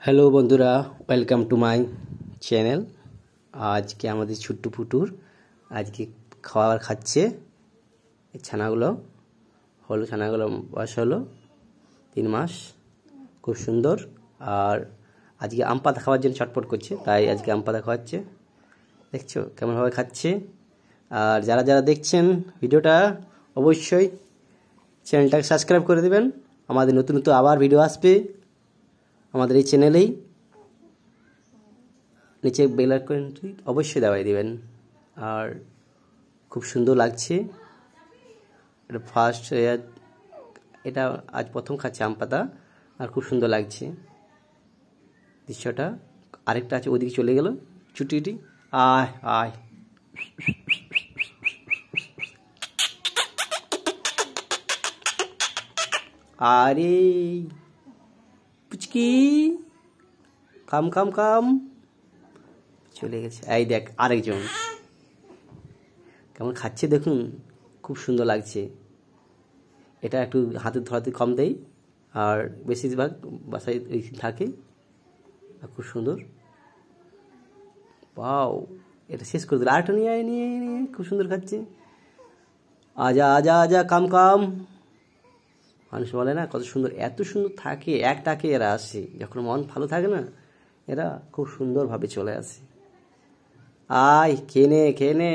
Hello বন্ধুরা, welcome to my channel. আজকে আমাদের ছোট্ট ফুটুর আজকে খাবার খাচ্ছে। এই ছানাগুলো বয়স হলো 3 মাস, খুব সুন্দর। আর আজকে আম পাতা খাওয়ার জন্য ছটফট করছে, তাই আজকে আম পাতা খাওয়াচ্ছে। দেখছো কেমনভাবে খাচ্ছে। আর যারা যারা দেখছেন ভিডিওটা অবশ্যই চ্যানেলটাকে সাবস্ক্রাইব করে দেবেন। আমাদের নতুন নতুন আবার ভিডিও আসবে আমাদের এই চ্যানেলেই। নিচে বেল আইকনটি অবশ্যই দাবাই দিবেন। আর খুব সুন্দর লাগছে। এটা এটা আজ প্রথম খাচ্ছে আম পাতা, আর খুব সুন্দর লাগছে দৃশ্যটা। আরেকটা আছে, ওদিকে চলে গেল ছুটিটি। আয় আয়, আরে পুচকি, কাম কাম কাম, চলে গেছে। এই দেখ আরেকজন কেমন খাচ্ছে দেখুন, খুব সুন্দর লাগছে। এটা একটু হাতে ধরাতে কম দেয়, আর বেশিরভাগ বাসায় থাকে। আর খুব সুন্দর। পাও, এটা শেষ করে দিল। আরেকটা নিয়ে নিয়ে নিয়ে খুব সুন্দর খাচ্ছে। আজা আজা আজা, কাম কাম। মানুষ বলে না কত সুন্দর, এত সুন্দর থাকে। একটাকে এরা আসে যখন মন ভালো থাকে না, এরা খুব সুন্দরভাবে চলে আসে। আয় খেনে খেনে,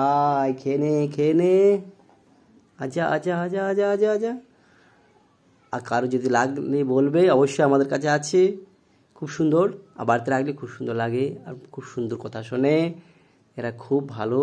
আয় খেনে খেনে, আজা আজা আজা আজা আজা আজা। আর কারো যদি লাগলে বলবে, অবশ্যই আমাদের কাছে আছে। খুব সুন্দর, আর বাড়িতে রাখলে খুব সুন্দর লাগে, আর খুব সুন্দর কথা শোনে। এরা খুব ভালো